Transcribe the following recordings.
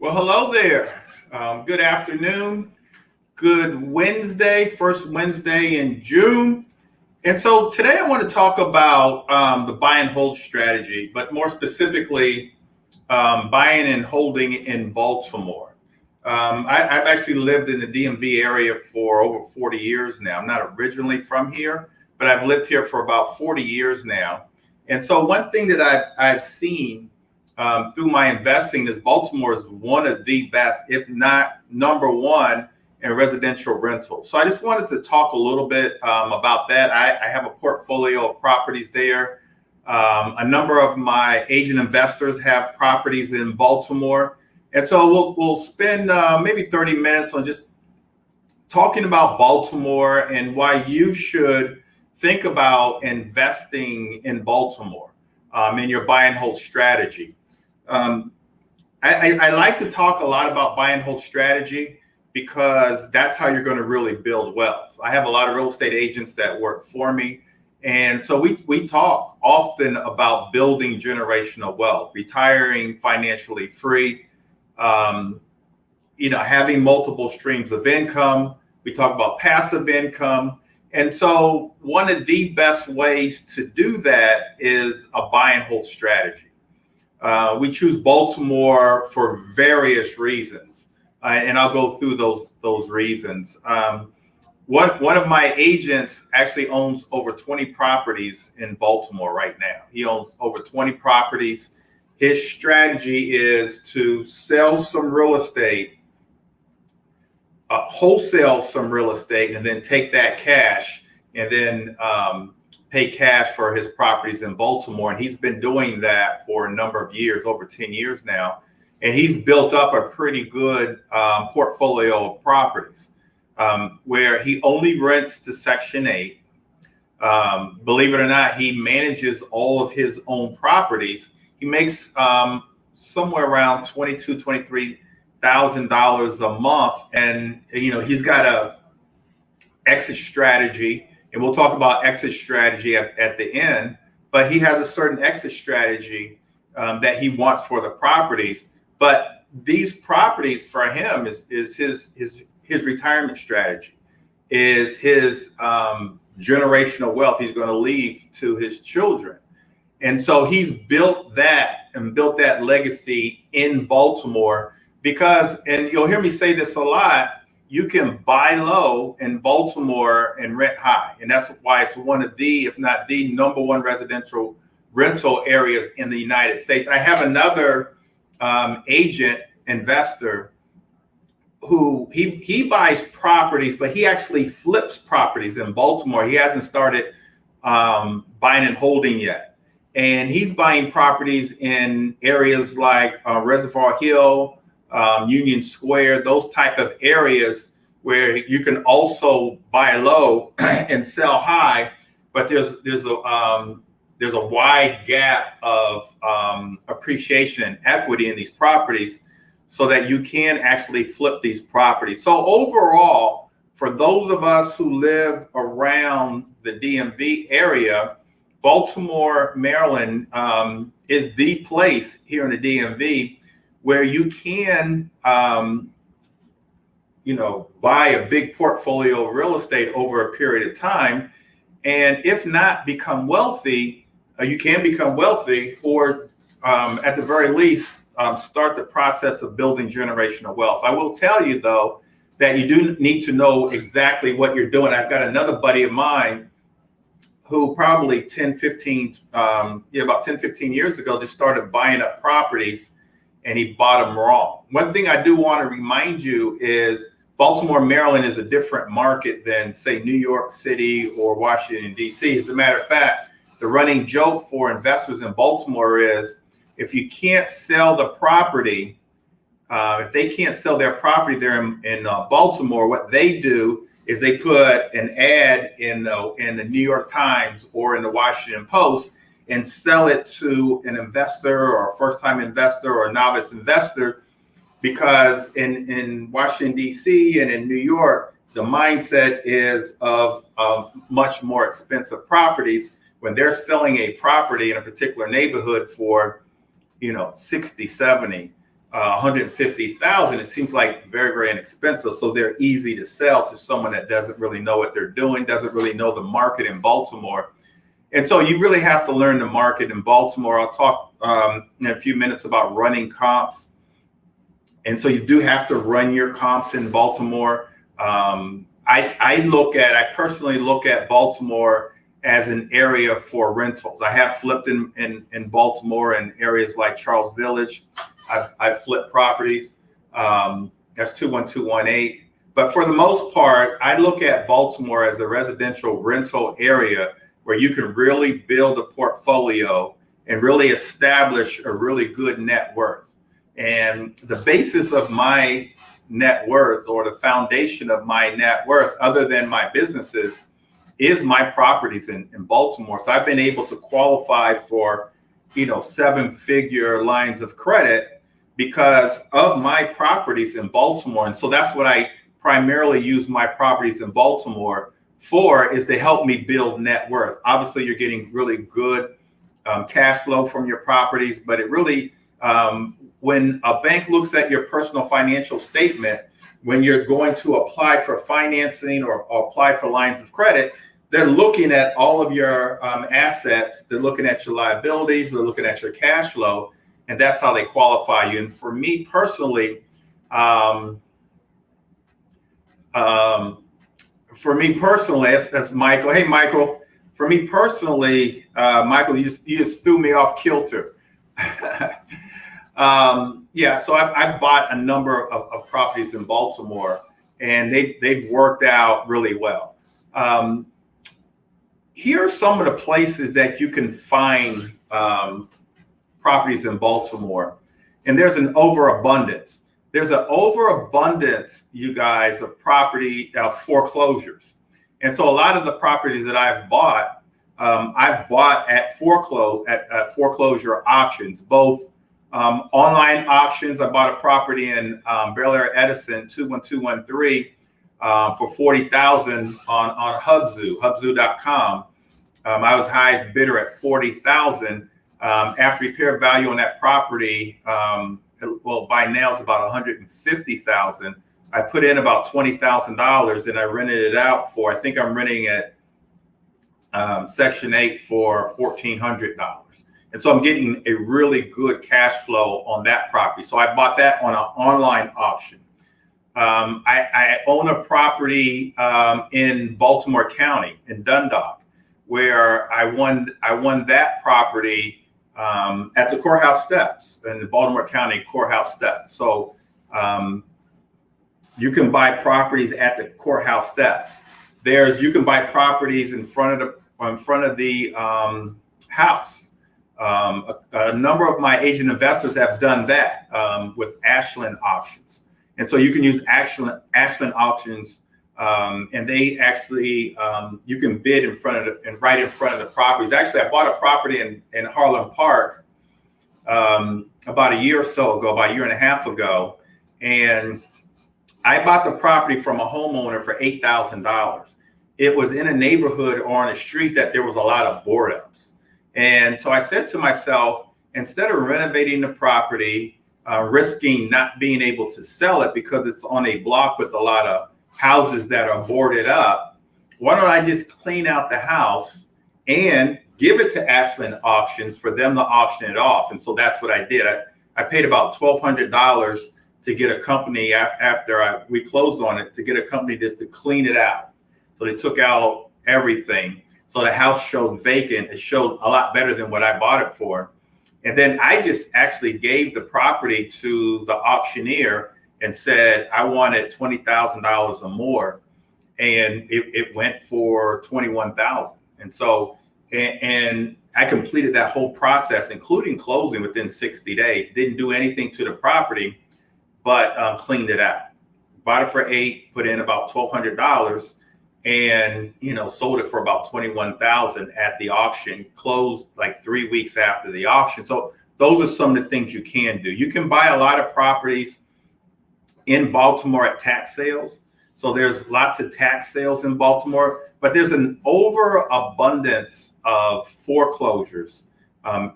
Well, hello there. Good afternoon. Good Wednesday, first Wednesday in June. And so today I want to talk about the buy and hold strategy, but more specifically, buying and holding in Baltimore. I've actually lived in the DMV area for over 40 years now. I'm not originally from here, but I've lived here for about 40 years now. And so one thing that I've seen through my investing is Baltimore is one of the best, if not number one, in residential rental. So I just wanted to talk a little bit about that. I have a portfolio of properties there. A number of my agent investors have properties in Baltimore. And so we'll spend maybe 30 minutes on just talking about Baltimore and why you should think about investing in Baltimore in your buy and hold strategy. I like to talk a lot about buy and hold strategy because that's how you're going to really build wealth. I have a lot of real estate agents that work for me. And so we talk often about building generational wealth, retiring financially free, having multiple streams of income. We talk about passive income. And so one of the best ways to do that is a buy and hold strategy. We choose Baltimore for various reasons, and I'll go through those reasons. One of my agents actually owns over 20 properties in Baltimore right now. He owns over 20 properties. His strategy is to sell some real estate, wholesale some real estate, and then take that cash and then pay cash for his properties in Baltimore. And he's been doing that for a number of years, over 10 years now. And he's built up a pretty good portfolio of properties where he only rents to Section 8. Believe it or not, he manages all of his own properties. He makes somewhere around $22,000, $23,000 a month. And, he's got a exit strategy. And we'll talk about exit strategy at the end, but he has a certain exit strategy that he wants for the properties. But these properties for him is his retirement strategy, is his generational wealth he's going to leave to his children. And so he's built that legacy in Baltimore because, and you'll hear me say this a lot, you can buy low in Baltimore and rent high. And that's why it's one of the, if not the number one residential rental areas in the United States. I have another agent investor who he buys properties, but he actually flips properties in Baltimore. He hasn't started buying and holding yet. And he's buying properties in areas like Reservoir Hill, Union Square, those type of areas where you can also buy low and sell high, but there's a wide gap of appreciation and equity in these properties so that you can actually flip these properties. So overall, for those of us who live around the DMV area, Baltimore, Maryland is the place here in the DMV where you can, buy a big portfolio of real estate over a period of time. And if not become wealthy, you can become wealthy or at the very least, start the process of building generational wealth. I will tell you, though, that you do need to know exactly what you're doing. I've got another buddy of mine who probably about 10, 15 years ago just started buying up properties and he bought them wrong. One thing I do want to remind you is Baltimore, Maryland is a different market than, say, New York City or Washington, D.C. As a matter of fact, the running joke for investors in Baltimore is if you can't sell the property, if they can't sell their property there in Baltimore, what they do is they put an ad in the New York Times or in the Washington Post and sell it to an investor or a first-time investor or a novice investor, because in Washington, D.C. and in New York, the mindset is of much more expensive properties. When they're selling a property in a particular neighborhood for, 60, 70, 150,000, it seems like very, very inexpensive. So they're easy to sell to someone that doesn't really know what they're doing, doesn't really know the market in Baltimore. And so you really have to learn the market in Baltimore. I'll talk in a few minutes about running comps. And so you do have to run your comps in Baltimore. I personally look at Baltimore as an area for rentals. I have flipped in Baltimore in areas like Charles Village. I've flipped properties. That's 21218. But for the most part, I look at Baltimore as a residential rental area where you can really build a portfolio and really establish a really good net worth. And the basis of my net worth, or the foundation of my net worth, other than my businesses, is my properties in Baltimore. So I've been able to qualify for, 7-figure lines of credit because of my properties in Baltimore. And so that's what I primarily use my properties in Baltimore for, is to help me build net worth. Obviously, you're getting really good cash flow from your properties, but it really, when a bank looks at your personal financial statement, when you're going to apply for financing or apply for lines of credit, they're looking at all of your assets, they're looking at your liabilities, they're looking at your cash flow, and that's how they qualify you. And for me personally, that's Michael. Hey, Michael. For me personally, Michael, you just threw me off kilter. So I've bought a number of properties in Baltimore, and they've worked out really well. Here are some of the places that you can find properties in Baltimore, and there's an overabundance. There's an overabundance, you guys, of property foreclosures. And so a lot of the properties that I've bought at foreclosure auctions, both online auctions. I bought a property in Bel Air Edison, 21213, for $40,000 on hubzu.com. I was highest bidder at $40,000. After repair value on that property, by now it's about $150,000. I put in about $20,000 and I rented it out for, I think I'm renting at Section 8 for $1,400. And so I'm getting a really good cash flow on that property. So I bought that on an online auction. I own a property in Baltimore County in Dundalk, where I won that property at the courthouse steps, in the Baltimore County courthouse steps. So you can buy properties at the courthouse steps. You can buy properties in front of the house. A number of my agent investors have done that with Ashland auctions. And so you can use Ashland auctions, and they actually, you can bid right in front of the properties. Actually, I bought a property in Harlem Park about a year or so ago, about a year and a half ago. And I bought the property from a homeowner for $8,000. It was in a neighborhood or on a street that there was a lot of board ups. And so I said to myself, instead of renovating the property, risking not being able to sell it because it's on a block with a lot of houses that are boarded up, why don't I just clean out the house and give it to Ashland Auctions for them to auction it off? And so that's what I did. I paid about $1,200 to get a company after we closed on it, to get a company just to clean it out. So they took out everything. So the house showed vacant. It showed a lot better than what I bought it for. And then I just actually gave the property to the auctioneer and said, I wanted $20,000 or more. And it went for $21,000. And so, and I completed that whole process, including closing, within 60 days. Didn't do anything to the property, but cleaned it out. Bought it for $8,000, put in about $1,200. And sold it for about $21,000 at the auction. Closed like 3 weeks after the auction. So those are some of the things you can do. You can buy a lot of properties in Baltimore at tax sales. So there's lots of tax sales in Baltimore, but there's an overabundance of foreclosures.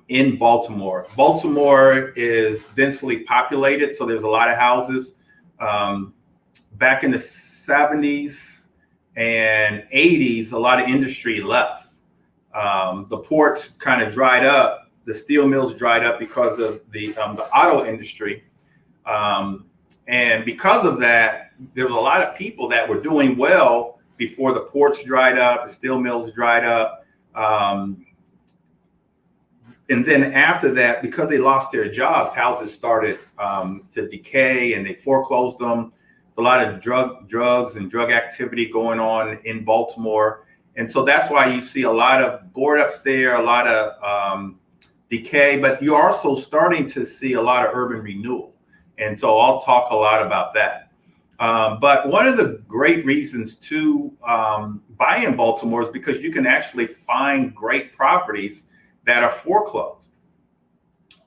in Baltimore. Baltimore is densely populated, so there's a lot of houses. Back in the 70s and 80s, a lot of industry left. The ports kind of dried up. The steel mills dried up because of the auto industry. And because of that, there was a lot of people that were doing well before the ports dried up, the steel mills dried up. And then after that, because they lost their jobs, houses started to decay and they foreclosed them. There's a lot of drugs and drug activity going on in Baltimore. And so that's why you see a lot of board ups there, a lot of decay, but you're also starting to see a lot of urban renewal. And so I'll talk a lot about that. But one of the great reasons to buy in Baltimore is because you can actually find great properties that are foreclosed.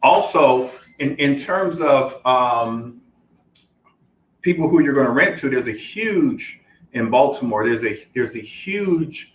Also, in terms of people who you're going to rent to, there's a huge, in Baltimore, there's a huge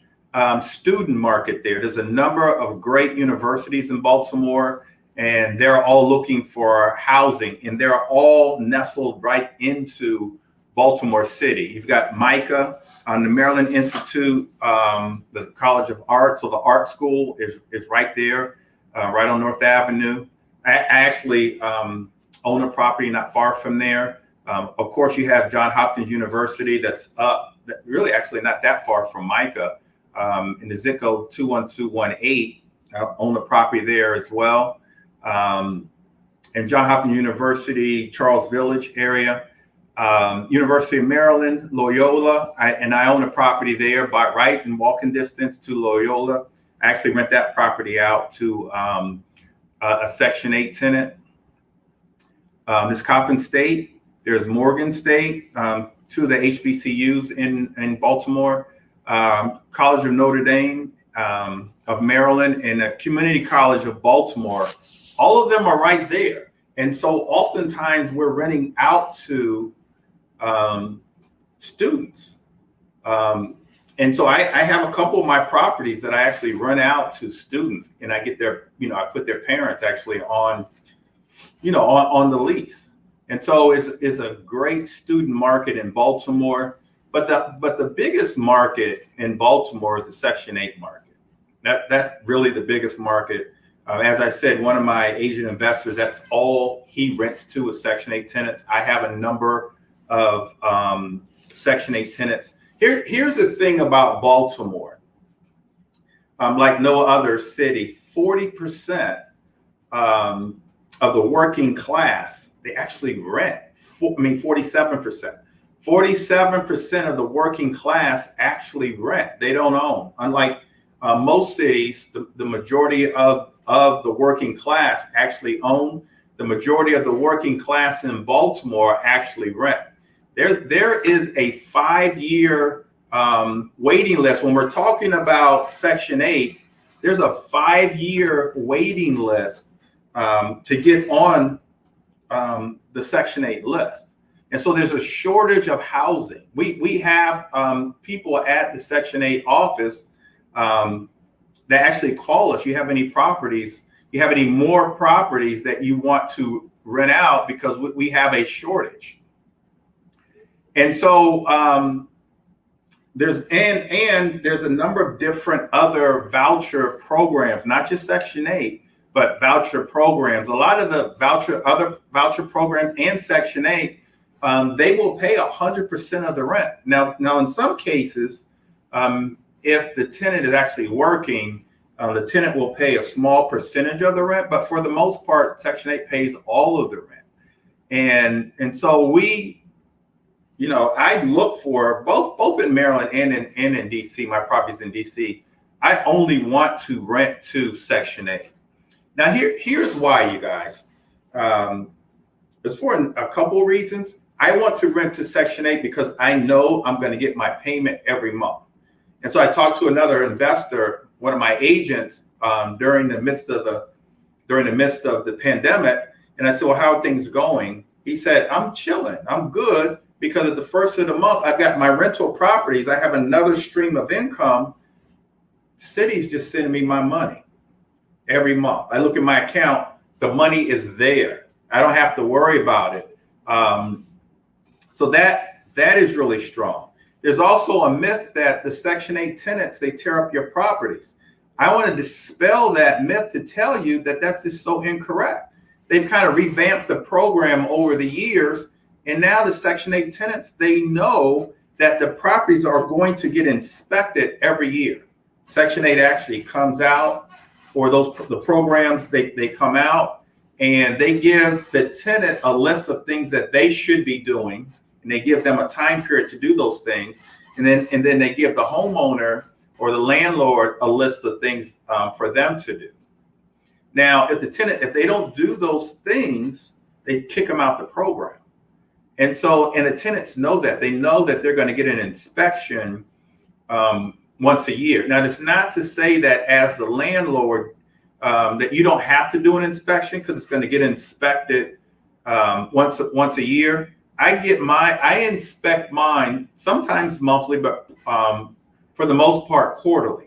student market there. There's a number of great universities in Baltimore, and they're all looking for housing, and they're all nestled right into Baltimore City. You've got MICA on the Maryland Institute, the College of Art. So the art school is right there, right on North Avenue. I actually own a property not far from there. Of course, you have Johns Hopkins University that's really actually not that far from MICA, in the zip code 21218. I own a property there as well. And Johns Hopkins University, Charles Village area. University of Maryland, Loyola, I own a property there, but right in walking distance to Loyola. I actually rent that property out to a Section 8 tenant. There's Coppin State, there's Morgan State, two of the HBCUs in Baltimore, College of Notre Dame of Maryland, and the Community College of Baltimore. All of them are right there. And so oftentimes we're renting out to students. And so I have a couple of my properties that I actually rent out to students, and I get their, I put their parents actually on, on the lease. And so it's a great student market in Baltimore, but the biggest market in Baltimore is the Section 8 market. That's really the biggest market. As I said, one of my Asian investors, that's all he rents to is Section 8 tenants. I have a number of Section 8 tenants. Here's the thing about Baltimore. Like no other city, 40% of the working class, they actually rent. 47%. 47% of the working class actually rent. They don't own. Unlike most cities, the majority of the working class actually own. The majority of the working class in Baltimore actually rent. There is a 5-year waiting list. When we're talking about Section 8, there's a 5-year waiting list to get on the Section 8 list. And so there's a shortage of housing. We have people at the Section 8 office that actually call us. You have any properties? You have any more properties that you want to rent out, because we have a shortage. And so there's a number of different other voucher programs, not just Section 8, but voucher programs. A lot of the other voucher programs and Section 8, they will pay 100% of the rent. Now in some cases, if the tenant is actually working, the tenant will pay a small percentage of the rent, but for the most part, Section 8 pays all of the rent. And so I look for both in Maryland and in DC, my properties in DC, I only want to rent to Section 8. Now here's why, you guys. It's for a couple of reasons. I want to rent to Section 8 because I know I'm going to get my payment every month. And so I talked to another investor, one of my agents, during the midst of the pandemic, and I said, "Well, how are things going?" He said, "I'm chilling. I'm good, because at the first of the month, I've got my rental properties. I have another stream of income. The city's just sending me my money." every month. I look at my account, the money is there. I don't have to worry about it. So that is really strong. There's also a myth that the Section 8 tenants, they tear up your properties. I want to dispel that myth to tell you that that's just so incorrect. They've kind of revamped the program over the years, and now the Section 8 tenants, they know that the properties are going to get inspected every year. Section 8 actually comes out, or the programs, they come out and they give the tenant a list of things that they should be doing, and they give them a time period to do those things, and then they give the homeowner or the landlord a list of things for them to do. Now, if they don't do those things, they kick them out the program. And the tenants know that. They know that they're going to get an inspection once a year. Now, it's not to say that as the landlord that you don't have to do an inspection, because it's going to get inspected once a year. I inspect mine sometimes monthly, but for the most part quarterly,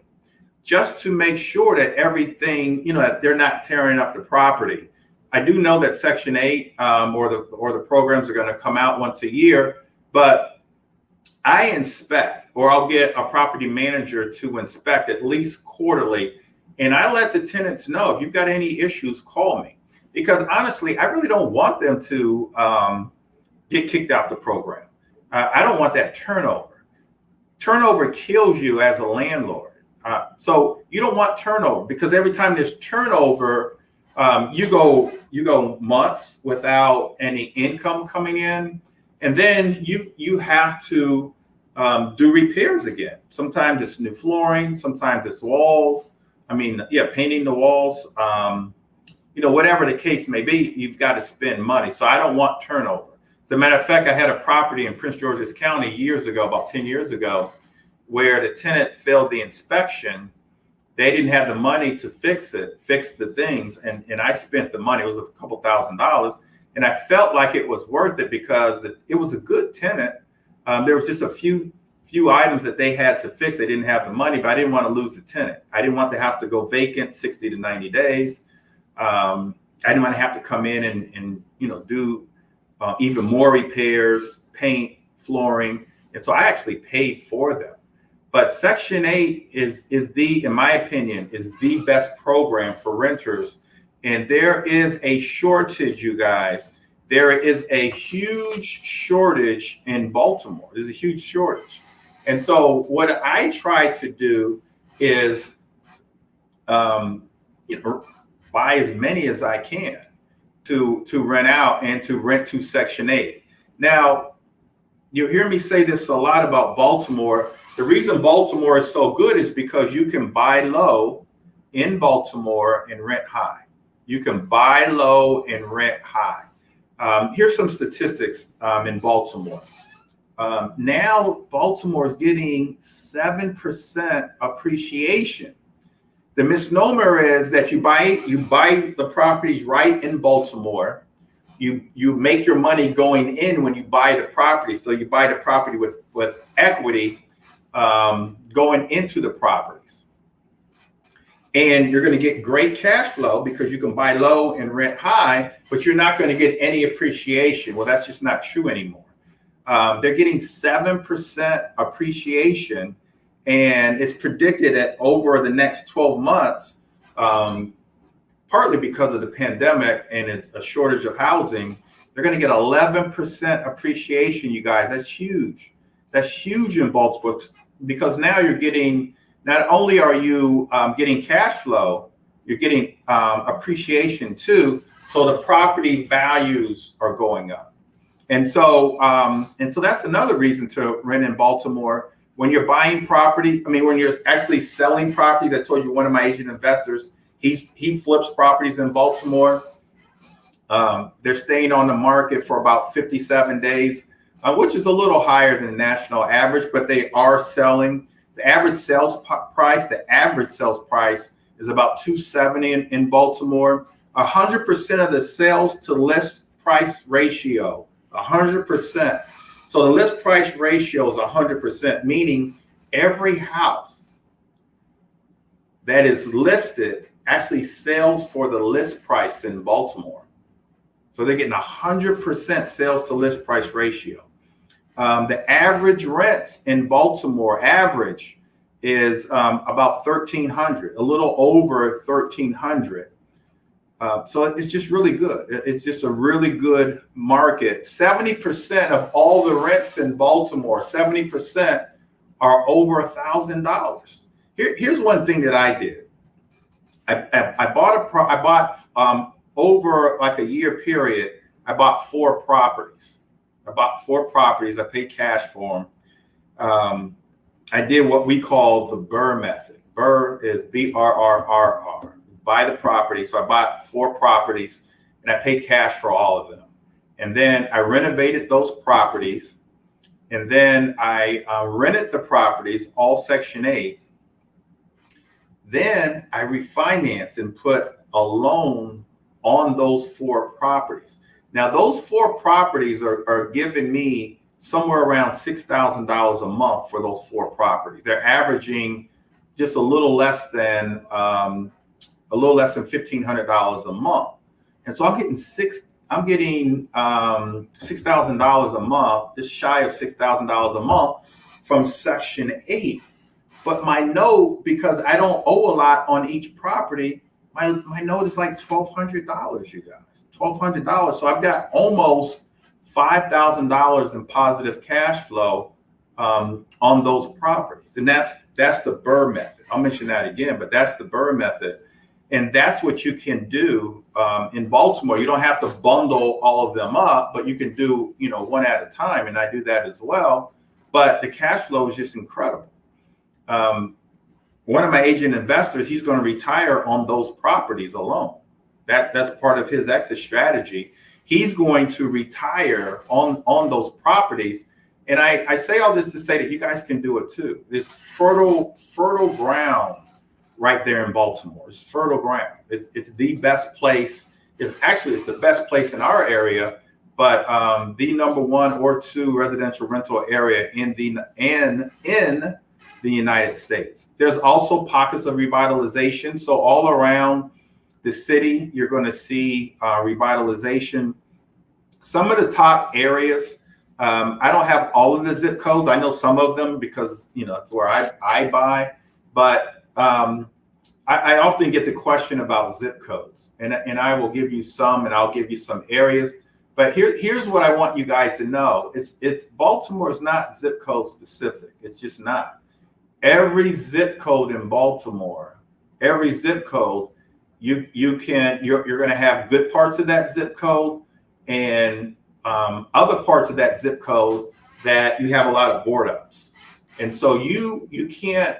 just to make sure that everything, that they're not tearing up the property. I do know that Section 8 or the programs are going to come out once a year, but I inspect, or I'll get a property manager to inspect at least quarterly. And I let the tenants know, if you've got any issues, call me. Because honestly, I really don't want them to get kicked out the program. I don't want that turnover. Turnover kills you as a landlord. So you don't want turnover, because every time there's turnover, you go months without any income coming in, and then you have to do repairs again. Sometimes it's new flooring, sometimes it's walls. Painting the walls. Whatever the case may be, you've got to spend money. So I don't want turnover. As a matter of fact, I had a property in Prince George's County years ago, about 10 years ago, where the tenant failed the inspection. They didn't have the money to fix the things, and I spent the money. It was a couple $1,000s, and I felt like it was worth it because it was a good tenant. There was just a few items that they had to fix. They didn't have the money, but I didn't want to lose the tenant. I didn't want the house to go vacant 60 to 90 days. I didn't want to have to come in and do even more repairs, paint, flooring, and so I actually paid for them. But Section 8 is in my opinion, is the best program for renters. And there is a shortage, you guys. There is a huge shortage in Baltimore. There's a huge shortage. And so what I try to do is buy as many as I can to rent out and to rent to Section 8. Now, you hear me say this a lot about Baltimore. The reason Baltimore is so good is because you can buy low in Baltimore and rent high. You can buy low and rent high. Here's some statistics in Baltimore. Now Baltimore is getting 7% appreciation. The misnomer is that you buy the properties right in Baltimore. You make your money going in when you buy the property. So you buy the property with equity going into the properties. And you're going to get great cash flow because you can buy low and rent high, but you're not going to get any appreciation. Well, that's just not true anymore. They're getting 7% appreciation, and it's predicted that over the next 12 months, partly because of the pandemic and a shortage of housing, they're going to get 11% appreciation, you guys. That's huge. That's huge in Baltimore, because now you're getting, not only are you getting cash flow, you're getting appreciation too. So the property values are going up. And so that's another reason to rent in Baltimore. When you're buying property, when you're actually selling properties, I told you one of my agent investors, he flips properties in Baltimore. They're staying on the market for about 57 days, which is a little higher than the national average, but they are selling. The average sales price is about $270 in Baltimore. 100% of the sales to list price ratio, 100%. So the list price ratio is 100%, meaning every house that is listed actually sells for the list price in Baltimore. So they're getting 100% sales to list price ratio. The average rents in Baltimore average is about 1,300, a little over 1,300. So it's just really good. It's just a really good market. 70% of all the rents in Baltimore, 70% are over $1,000. Here's one thing that I did. I bought over like a year period, I bought 4 properties. I paid cash for them. I did what we call the BRRRR method. BRRRR is BRRRR. Buy the property. So I bought 4 properties and I paid cash for all of them. And then I renovated those properties. And then I rented the properties, all Section 8. Then I refinanced and put a loan on those 4 properties. Now, those 4 properties are giving me somewhere around $6,000 a month for those 4 properties. They're averaging just a little less than $1,500 a month. And so I'm getting $6,000 a month, just shy of $6,000 a month from Section 8. But my note, because I don't owe a lot on each property, my note is like $1,200, you guys, $1,200. So I've got almost $5,000 in positive cash flow on those properties. And that's the BRRRR method. I'll mention that again, but that's the BRRRR method. And that's what you can do in Baltimore. You don't have to bundle all of them up, but you can do, one at a time. And I do that as well. But the cash flow is just incredible. One of my agent investors, he's going to retire on those properties alone. That's part of his exit strategy. He's going to retire on those properties. And I say all this to say that you guys can do it too. There's fertile ground right there in Baltimore. It's fertile ground. It's the best place. It's the best place in our area, but the number 1 or 2 residential rental area in the United States. There's also pockets of revitalization. So all around the city, you're going to see revitalization. Some of the top areas, I don't have all of the zip codes. I know some of them because it's where I buy. But I often get the question about zip codes, and I will give you some, and I'll give you some areas. But here's what I want you guys to know: it's Baltimore is not zip code specific. It's just not. Every zip code in Baltimore, every zip code, you're going to have good parts of that zip code and other parts of that zip code that you have a lot of board ups. And so you can't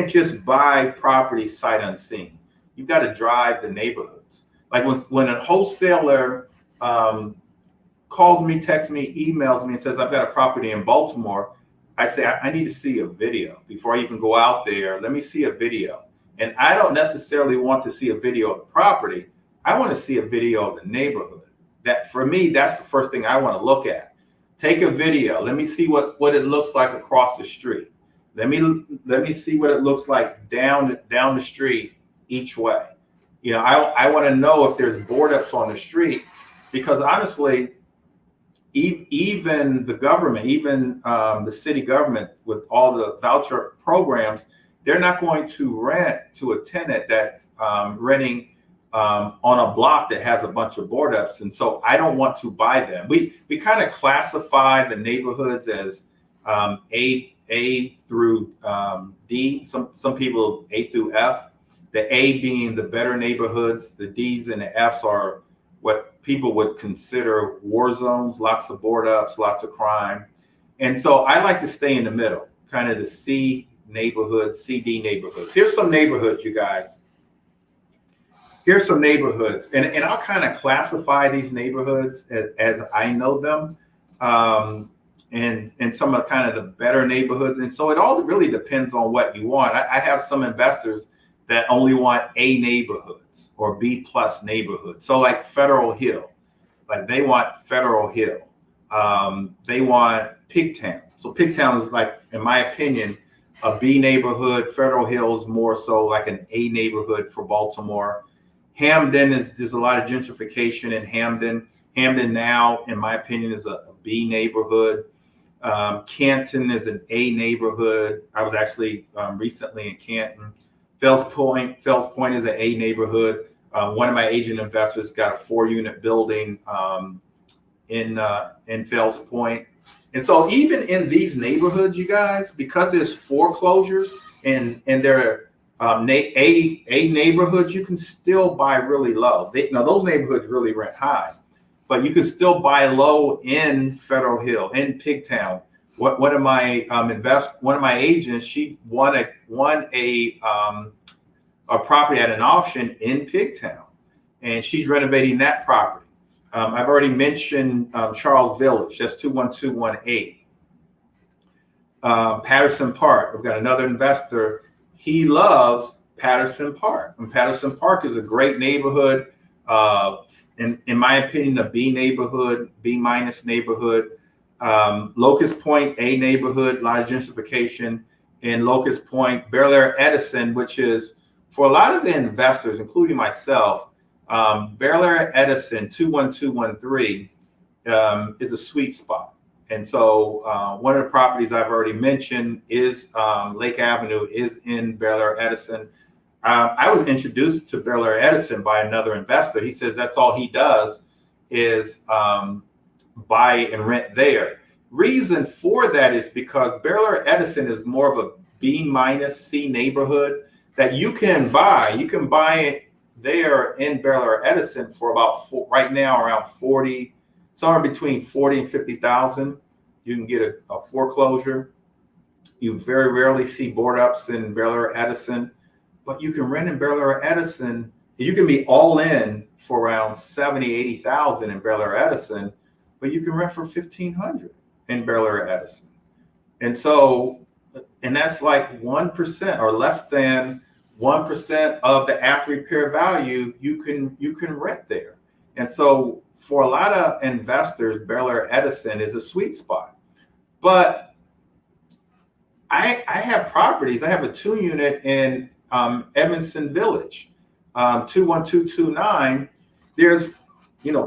just buy property sight unseen. You've got to drive the neighborhoods. Like when a wholesaler calls me, texts me, emails me and says, I've got a property in Baltimore, I say, I need to see a video before I even go out there. Let me see a video. And I don't necessarily want to see a video of the property. I want to see a video of the neighborhood. That for me, that's the first thing I want to look at. Take a video. Let me see what it looks like across the street. Let me see what it looks like down the street each way. I want to know if there's board ups on the street, because honestly, even the government, the city government with all the voucher programs, they're not going to rent to a tenant that's renting on a block that has a bunch of board ups. And so I don't want to buy them. We kind of classify the neighborhoods as A through D. Some people A through F. The A being the better neighborhoods. The D's and the F's are what people would consider war zones, lots of board ups, lots of crime. And so I like to stay in the middle, kind of the C neighborhoods, CD neighborhoods. Here's some neighborhoods, you guys. Here's some neighborhoods. And I'll kind of classify these neighborhoods as I know them. And some of kind of the better neighborhoods. And so it all really depends on what you want. I have some investors that only want A neighborhoods or B plus neighborhoods. So like Federal Hill, like they want Federal Hill. They want Pigtown. So Pigtown is, like, in my opinion, a B neighborhood. Federal Hill is more so like an A neighborhood for Baltimore. Hamden there's a lot of gentrification in Hamden. Hamden now, in my opinion, is a B neighborhood. Canton is an A neighborhood. I was actually recently in Canton. Fells Point is an A neighborhood. One of my agent investors got a 4-unit building in Fells Point. And so even in these neighborhoods, you guys, because there's foreclosures and they're A neighborhoods, you can still buy really low. Now those neighborhoods really rent high, but you can still buy low in Federal Hill, in Pigtown. One of my agents, she won a property at an auction in Pigtown, and she's renovating that property. I've already mentioned Charles Village. That's 21218. Patterson Park. I've got another investor. He loves Patterson Park. And Patterson Park is a great neighborhood. In my opinion, a B neighborhood, B- neighborhood. Locust Point, A neighborhood, a lot of gentrification in Locust Point. Bel Air Edison, which is, for a lot of the investors, including myself, Bel Air Edison 21213 is a sweet spot. And so one of the properties I've already mentioned is Lake Avenue is in Bel Air Edison. I was introduced to Bel Air Edison by another investor. He says that's all he does is buy and rent there. Reason for that is because Bel Air Edison is more of a B- C neighborhood that you can buy. You can buy it there in Bel Air Edison for about right now around 40, somewhere between 40 and 50,000. You can get a foreclosure. You very rarely see board ups in Bel Air Edison, but you can rent in Bel Air Edison. You can be all in for around 70, 80,000 in Bel Air Edison, but you can rent for 1,500 in Bel Air Edison. And so, and that's like 1% or less than 1% of the after repair value you can rent there. And so for a lot of investors, Bel Air Edison is a sweet spot. But I have properties. I have a 2-unit in Edmondson Village, 21229. There's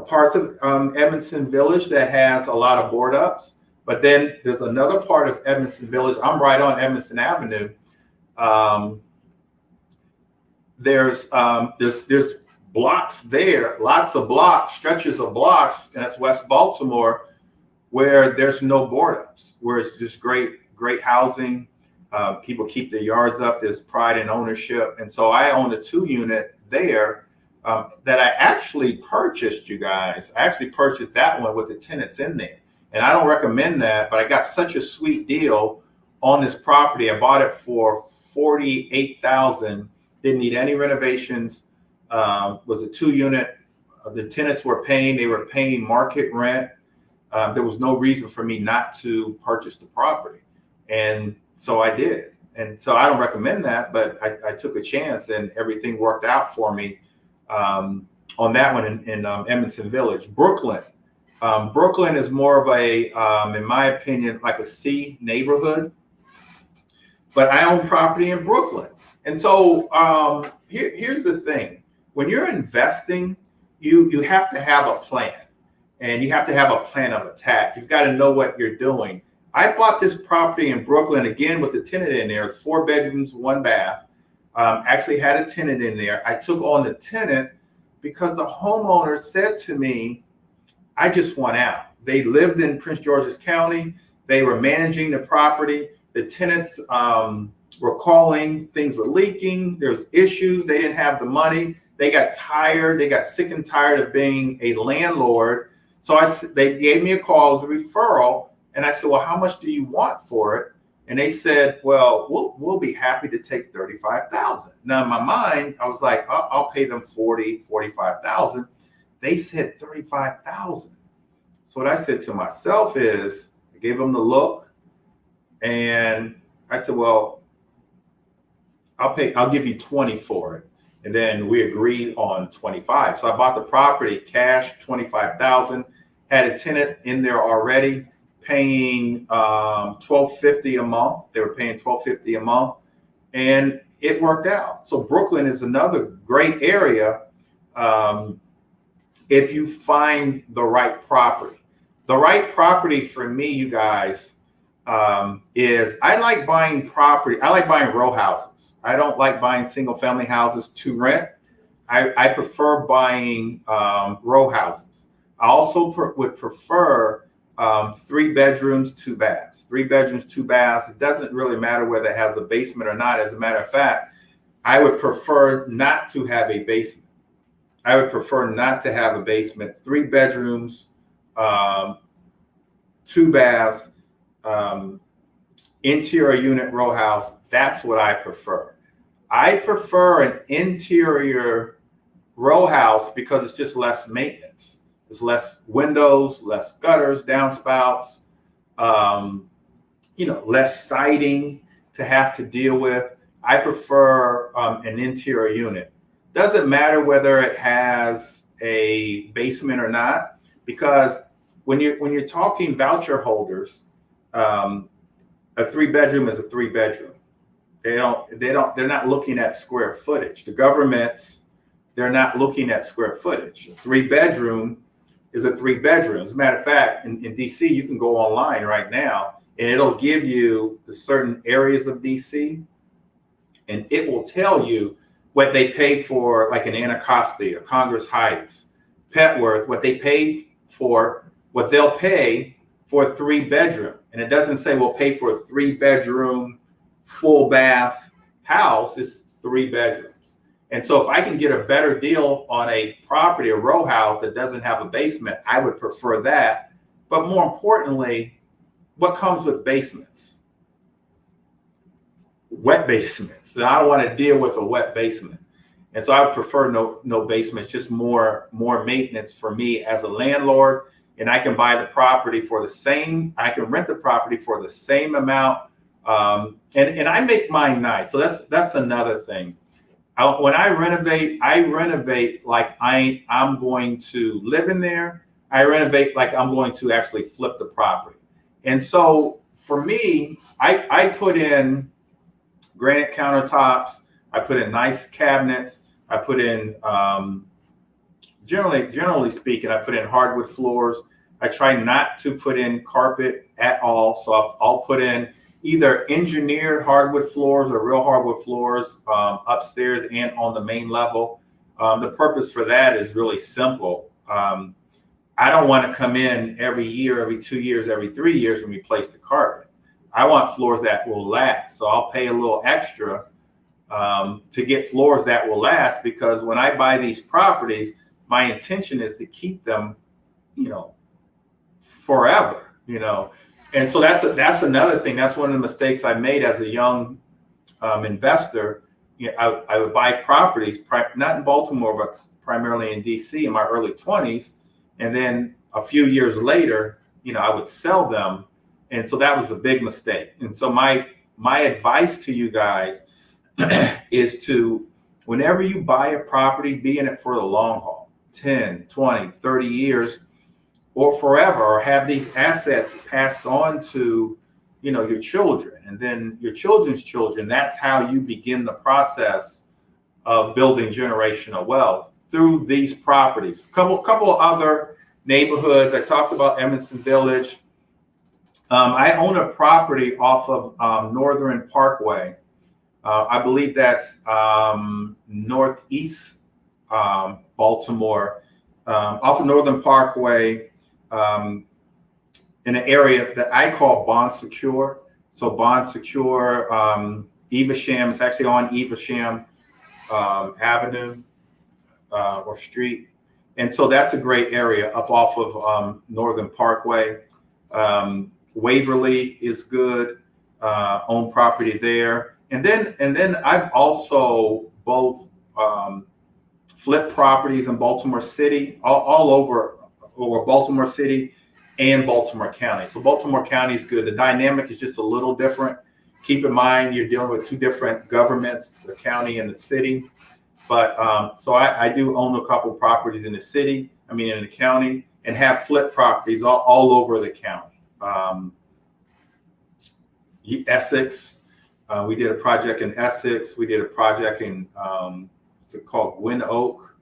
parts of Edmondson Village that has a lot of board ups, but then there's another part of Edmondson Village. I'm right on Edmondson Avenue. There's blocks there, lots of blocks, stretches of blocks, and that's West Baltimore, where there's no board ups, where it's just great housing. People keep their yards up. There's pride in ownership. And so I own a 2-unit there that I actually purchased, you guys. I actually purchased that one with the tenants in there. And I don't recommend that, but I got such a sweet deal on this property. I bought it for $48,000. Didn't need any renovations. Was a 2-unit. The tenants were paying. They were paying market rent. There was no reason for me not to purchase the property. And so I did. And so I don't recommend that, but I took a chance and everything worked out for me on that one in Edmondson Village. Brooklyn. Brooklyn is more of a, in my opinion, like a C neighborhood. But I own property in Brooklyn. And so here's the thing. When you're investing, you have to have a plan. And you have to have a plan of attack. You've got to know what you're doing. I bought this property in Brooklyn, again, with the tenant in there. It's 4 bedrooms, 1 bath. Actually had a tenant in there. I took on the tenant because the homeowner said to me, I just want out. They lived in Prince George's County. They were managing the property. The tenants were calling. Things were leaking. There's issues. They didn't have the money. They got tired. They got sick and tired of being a landlord. So they gave me a call as a referral, and I said, well, how much do you want for it? And they said, well, we'll be happy to take $35,000. Now in my mind, I was like, I'll pay them $45,000. They said $35,000. So what I said to myself is, I gave them the look, and I said, well, I'll give you 20 for it. And then we agreed on 25. So I bought the property cash, 25,000. Had a tenant in there already, paying $12.50 a month. They were paying $12.50 a month, and it worked out. So Brooklyn is another great area if you find the right property. The right property for me, you guys, is I like buying property. I like buying row houses. I don't like buying single family houses to rent. I prefer buying row houses. I also would prefer 3 bedrooms, 2 baths. 3 bedrooms, 2 baths. It doesn't really matter whether it has a basement or not. As a matter of fact, I would prefer not to have a basement. I would prefer not to have a basement. 3 bedrooms, 2 baths, interior unit row house. That's what I prefer. I prefer an interior row house because it's just less maintenance. There's less windows, less gutters, downspouts, less siding to have to deal with. I prefer an interior unit. Doesn't matter whether it has a basement or not, because when you're talking voucher holders, a 3-bedroom is a 3-bedroom. They're not looking at square footage. The governments, they're not looking at square footage. A 3-bedroom is a 3-bedroom. As a matter of fact, in DC, you can go online right now and it'll give you the certain areas of DC, and it will tell you what they pay for, like in Anacostia, Congress Heights, Petworth, what they paid for, what they'll pay for a 3-bedroom. And it doesn't say we'll pay for a 3-bedroom, full bath house. It's 3 bedrooms. And so if I can get a better deal on a property, a row house that doesn't have a basement, I would prefer that. But more importantly, what comes with basements? Wet basements. So I don't want to deal with a wet basement. And so I would prefer no basements, just more maintenance for me as a landlord. And I can buy the property for the same, I can rent the property for the same amount. And I make mine nice. So that's another thing. When I renovate like I'm going to live in there. I renovate like I'm going to actually flip the property. And so for me, I put in granite countertops. I put in nice cabinets. I put in, generally speaking, I put in hardwood floors. I try not to put in carpet at all. So I'll put in either engineered hardwood floors or real hardwood floors upstairs and on the main level. The purpose for that is really simple. I don't want to come in every year, every 2 years, every 3 years and replace the carpet. I want floors that will last. So I'll pay a little extra to get floors that will last, because when I buy these properties, my intention is to keep them, forever, And so that's another thing. That's one of the mistakes I made as a young investor. I would buy properties, not in Baltimore, but primarily in DC in my early 20s. And then a few years later, I would sell them. And so that was a big mistake. And so my advice to you guys is to, whenever you buy a property, be in it for the long haul, 10, 20, 30 years, or forever, or have these assets passed on to, your children and then your children's children. That's how you begin the process of building generational wealth through these properties. Couple other neighborhoods. I talked about Emerson Village. I own a property off of Northern Parkway. I believe that's northeast Baltimore, off of Northern Parkway, in an area that I call Bond Secure. So Bond Secure, Evesham, it's actually on Evesham Avenue or Street. And so that's a great area up off of Northern Parkway. Waverly is good, own property there. And then I've also both flipped properties in Baltimore City, all over Baltimore City and Baltimore County. So Baltimore County is good. The dynamic is just a little different. Keep in mind, you're dealing with 2 different governments, the county and the city. But so I do own a couple properties in the county, and have flipped properties all over the county. Essex. We did a project in Essex. We did a project in what's it called, Gwynn Oak.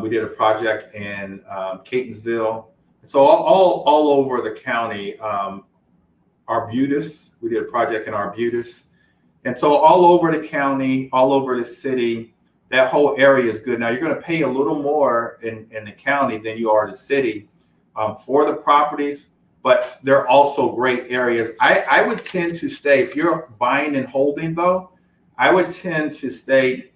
We did a project in Catonsville. So all over the county. Arbutus. We did a project in Arbutus. And so all over the county, all over the city, that whole area is good. Now you're going to pay a little more in the county than you are the city for the properties, but they're also great areas. I would tend to stay, if you're buying and holding though, I would tend to stay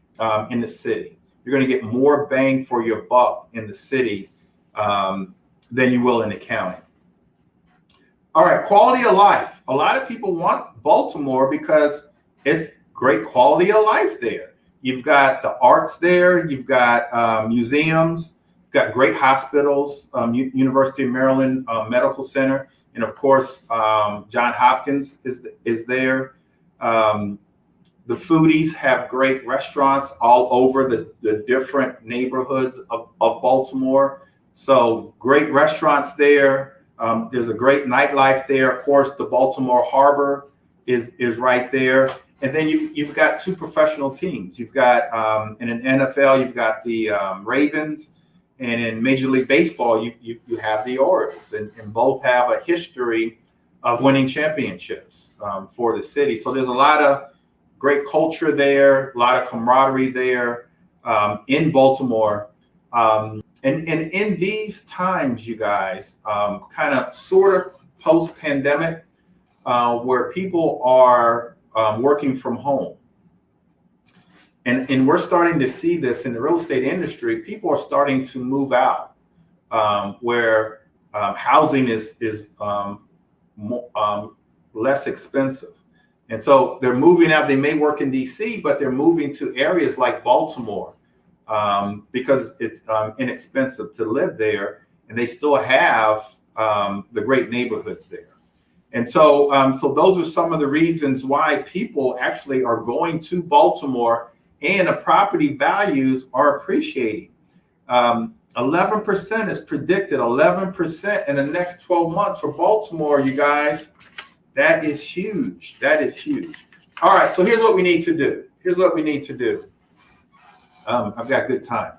in the city. You're going to get more bang for your buck in the city than you will in the county. All right, quality of life. A lot of people want Baltimore because it's great quality of life there. You've got the arts there. You've got museums. You've got great hospitals, University of Maryland Medical Center. And of course, Johns Hopkins is there. The foodies have great restaurants all over the different neighborhoods of Baltimore. So great restaurants there. There's a great nightlife there. Of course, the Baltimore Harbor is right there. And then you've got two professional teams. You've got in an NFL, you've got the Ravens, and in Major League Baseball, you have the Orioles, and both have a history of winning championships for the city. So there's a lot of great culture there, a lot of camaraderie there in Baltimore. And in these times, you guys, kind of sort of post-pandemic, where people are working from home. And we're starting to see this in the real estate industry. People are starting to move out where housing is less expensive. And so they're moving out. They may work in DC, but they're moving to areas like Baltimore because it's inexpensive to live there. And they still have the great neighborhoods there. And so, so those are some of the reasons why people actually are going to Baltimore, and the property values are appreciating. 11% is predicted, 11% in the next 12 months for Baltimore, you guys. That is huge. That is huge. All right, so here's what we need to do. Here's what we need to do. I've got good time.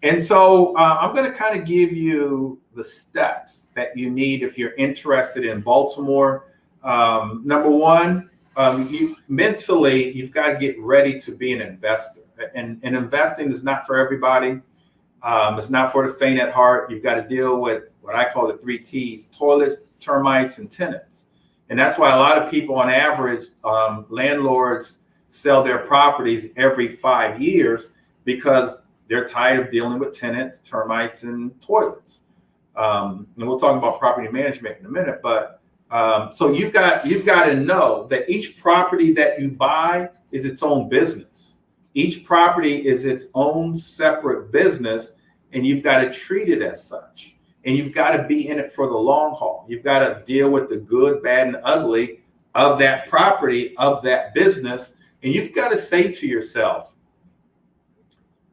And so I'm going to kind of give you the steps that you need if you're interested in Baltimore. Number one, mentally, you've got to get ready to be an investor. And investing is not for everybody. It's not for the faint at heart. You've got to deal with what I call the 3 T's: toilets, termites, and tenants. And that's why a lot of people on average, landlords sell their properties every 5 years because they're tired of dealing with tenants, termites, and toilets. And we'll talk about property management in a minute. But so you've got to know that each property that you buy is its own business. Each property is its own separate business, and you've got to treat it as such. And you've got to be in it for the long haul. You've got to deal with the good, bad, and ugly of that property, of that business. And you've got to say to yourself,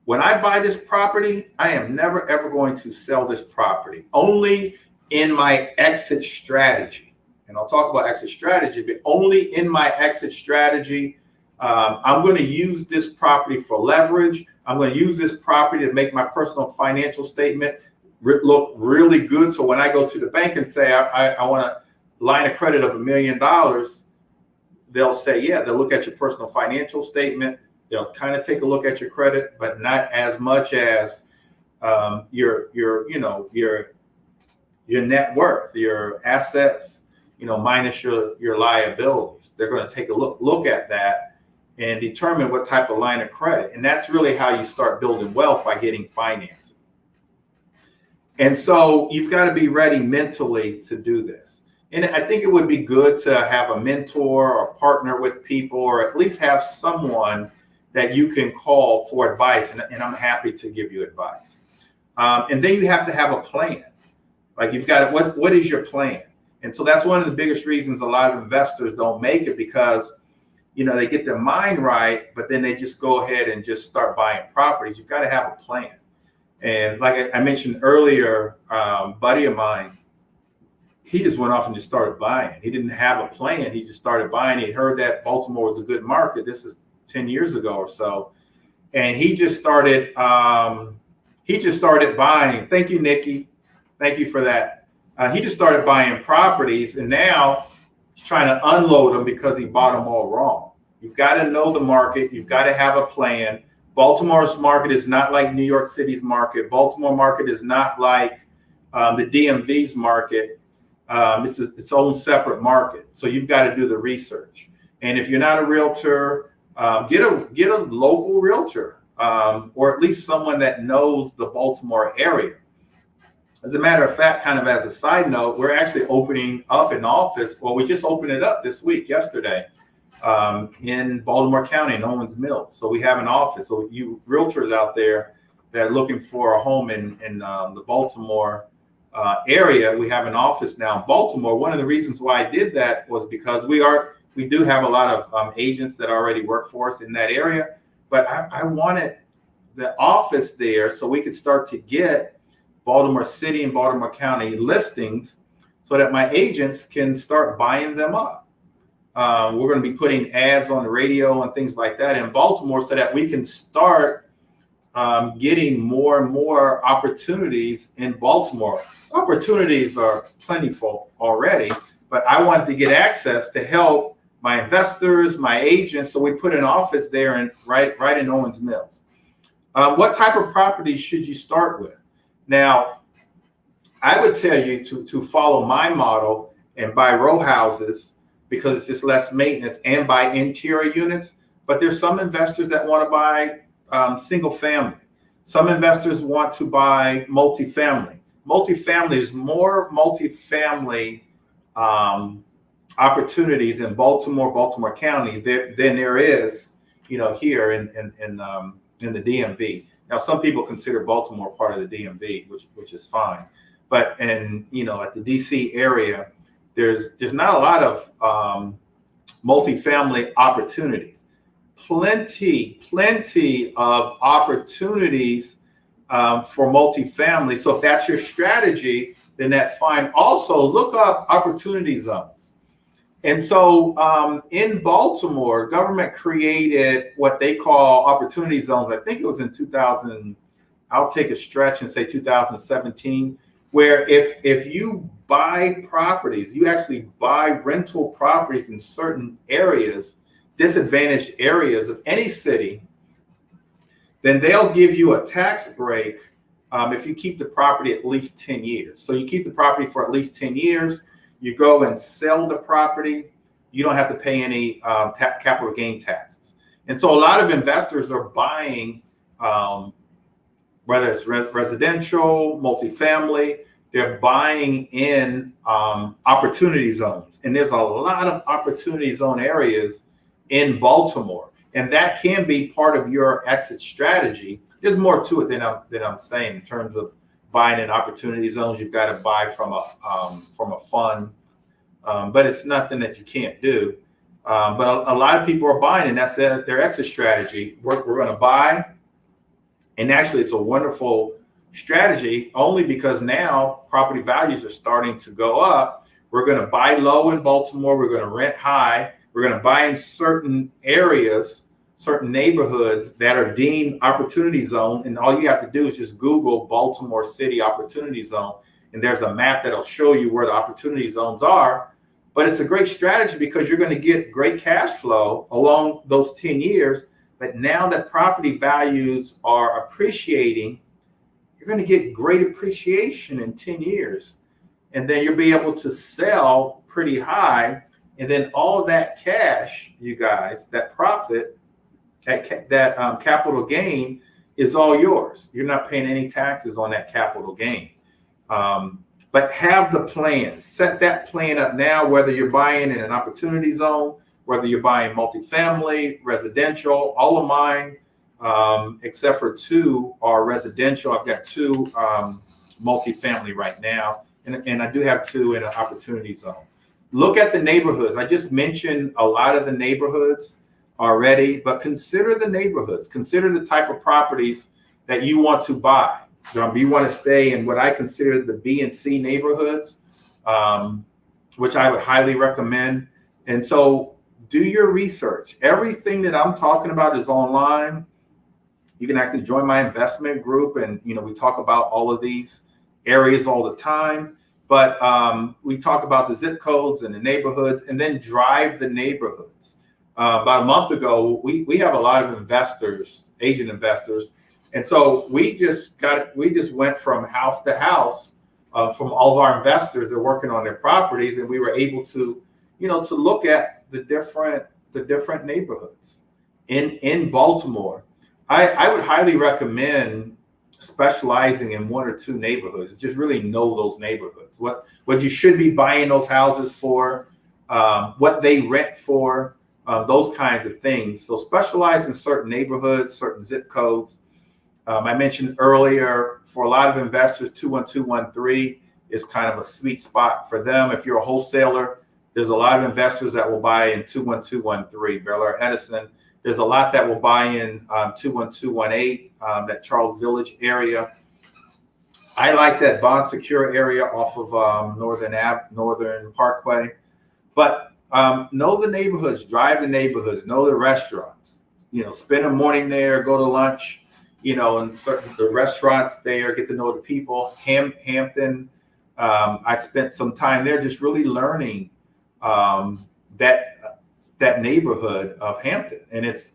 when I buy this property, I am never, ever going to sell this property. Only in my exit strategy. And I'll talk about exit strategy, but only in my exit strategy, I'm going to use this property for leverage. I'm going to use this property to make my personal financial statement look really good. So when I go to the bank and say, I want a line of credit of $1 million, they'll say, yeah, they'll look at your personal financial statement. They'll kind of take a look at your credit, but not as much as your net worth, your assets, minus your liabilities. They're going to take a look at that and determine what type of line of credit. And that's really how you start building wealth, by getting financing. And so you've got to be ready mentally to do this. And I think it would be good to have a mentor or partner with people, or at least have someone that you can call for advice. And I'm happy to give you advice. And then you have to have a plan. Like, you've got to, what is your plan? And so that's one of the biggest reasons a lot of investors don't make it, because, they get their mind right, but then they just go ahead and just start buying properties. You've got to have a plan. And like I mentioned earlier, buddy of mine, he just went off and just started buying. He didn't have a plan. He just started buying. He heard that Baltimore was a good market. This is 10 years ago or so. And he just started buying. Thank you, Nikki. Thank you for that. He just started buying properties, and now he's trying to unload them because he bought them all wrong. You've got to know the market. You've got to have a plan. Baltimore's market is not like New York City's market. Baltimore market is not like the DMV's market. It's its own separate market. So you've got to do the research. And if you're not a realtor, get a local realtor, or at least someone that knows the Baltimore area. As a matter of fact, kind of as a side note, we're actually opening up an office. Well, we just opened it up this week, yesterday, in Baltimore County, in Owens Mills. So we have an office. So you realtors out there that are looking for a home in the Baltimore area, we have an office now in Baltimore. One of the reasons why I did that was because we do have a lot of agents that already work for us in that area, but I wanted the office there so we could start to get Baltimore City and Baltimore County listings so that my agents can start buying them up. We're going to be putting ads on the radio and things like that in Baltimore so that we can start getting more and more opportunities in Baltimore. Opportunities are plentiful already, but I wanted to get access to help my investors, my agents. So we put an office there and right in Owens Mills. What type of properties should you start with? Now, I would tell you to follow my model and buy row houses because it's just less maintenance, and buy interior units. But there's some investors that want to buy single family. Some investors want to buy multifamily. Multifamily is more multifamily opportunities in Baltimore County than there is, here in the DMV. Now, some people consider Baltimore part of the DMV, which is fine. But at the DC area, there's not a lot of multifamily opportunities. Plenty of opportunities for multifamily. So if that's your strategy, then that's fine. Also, look up opportunity zones. And so in Baltimore, government created what they call opportunity zones. I think it was in 2000, I'll take a stretch and say 2017, where if you buy properties, you actually buy rental properties in certain areas, disadvantaged areas of any city, then they'll give you a tax break if you keep the property at least 10 years. So you keep the property for at least 10 years, you go and sell the property, you don't have to pay any capital gain taxes. And so a lot of investors are buying, whether it's residential, multifamily, they're buying in opportunity zones. And there's a lot of opportunity zone areas in Baltimore. And that can be part of your exit strategy. There's more to it than I'm saying in terms of buying in opportunity zones. You've got to buy from a fund, but it's nothing that you can't do. But a lot of people are buying, and that's their exit strategy. We're going to buy, and actually, it's a wonderful strategy only because now property values are starting to go up. We're going to buy low in Baltimore. We're going to rent high. We're going to buy in certain areas, certain neighborhoods that are deemed opportunity zone. And all you have to do is just Google Baltimore City opportunity zone. And there's a map that'll show you where the opportunity zones are. But it's a great strategy because you're going to get great cash flow along those 10 years. But now that property values are appreciating, you're going to get great appreciation in 10 years. And then you'll be able to sell pretty high. And then all of that cash, you guys, that profit, that capital gain is all yours. You're not paying any taxes on that capital gain. But have the plan. Set that plan up now, whether you're buying in an opportunity zone, whether you're buying multifamily, residential. All of mine, except for two, are residential. I've got two multifamily right now, and I do have two in an opportunity zone. Look at the neighborhoods. I just mentioned a lot of the neighborhoods already, but consider the neighborhoods. Consider the type of properties that you want to buy. You want to stay in what I consider the B and C neighborhoods, which I would highly recommend. And so do your research. Everything that I'm talking about is online. You can actually join my investment group, and we talk about all of these areas all the time. But we talk about the zip codes and the neighborhoods, and then drive the neighborhoods. About a month ago, we have a lot of investors, Asian investors, and so we just went from house to house from all of our investors that are working on their properties, and we were able to, to look at the different neighborhoods in Baltimore. I would highly recommend specializing in one or two neighborhoods. Just really know those neighborhoods, what you should be buying those houses for, what they rent for, those kinds of things. So specialize in certain neighborhoods, certain zip codes. I mentioned earlier, for a lot of investors, 21213 is kind of a sweet spot for them. If you're a wholesaler, there's a lot of investors that will buy in 21213, Bel Air, Edison. There's a lot that will buy in 21218, that Charles Village area. I like that Bond Secure area off of Northern Parkway. But know the neighborhoods, drive the neighborhoods, know the restaurants. Spend a morning there, go to lunch, and the restaurants there, get to know the people. Hampton, I spent some time there just really learning that neighborhood of Hampton, and it's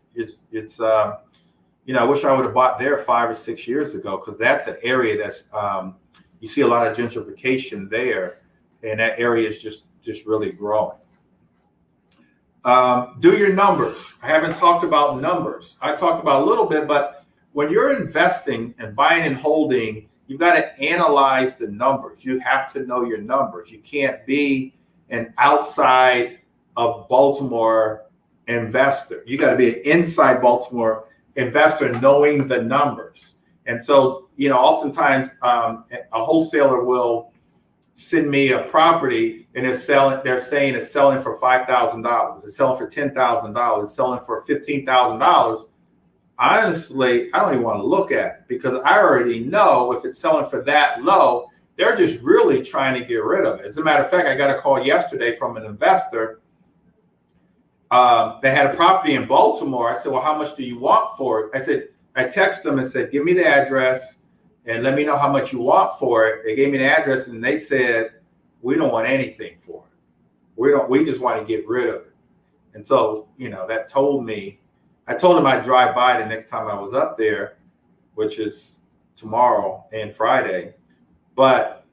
I wish I would have bought there 5 or 6 years ago, because that's an area that's you see a lot of gentrification there, and that area is just really growing. Do your numbers. I haven't talked about numbers. I talked about a little bit, but when you're investing and buying and holding, you've got to analyze the numbers. You have to know your numbers. You can't be an outside of Baltimore investor. You got to be an inside Baltimore investor, knowing the numbers. And so, oftentimes a wholesaler will send me a property and they're saying it's selling for $5,000. It's selling for $10,000. It's selling for $15,000. Honestly, I don't even want to look at it, because I already know if it's selling for that low, they're just really trying to get rid of it. As a matter of fact, I got a call yesterday from an investor. They had a property in Baltimore. I said, well, how much do you want for it? I texted them and said, give me the address and let me know how much you want for it. They gave me the address and they said, we don't want anything for it. We just want to get rid of it. And so, that told me, I told them I'd drive by the next time I was up there, which is tomorrow and Friday. But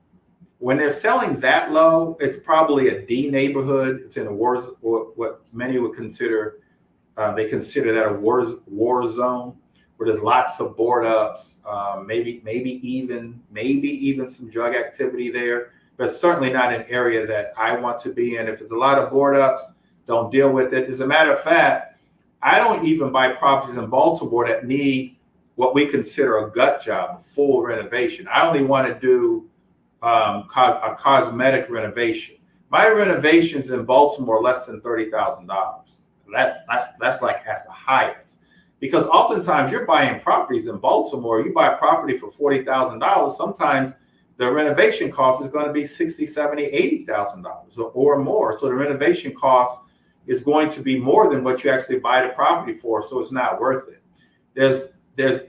when they're selling that low, it's probably a D neighborhood. It's in a war, or what many would consider, they consider that a war zone, where there's lots of board ups, maybe even some drug activity there, but certainly not an area that I want to be in. If it's a lot of board ups, don't deal with it. As a matter of fact, I don't even buy properties in Baltimore that need what we consider a gut job, a full renovation. I only want to do a cosmetic renovation. My renovations in Baltimore are less than $30,000. That's like at the highest, because oftentimes you're buying properties in Baltimore. You buy a property for $40,000. Sometimes the renovation cost is going to be $60,000, $70,000, $80,000 or more. So the renovation cost is going to be more than what you actually buy the property for. So it's not worth it. There's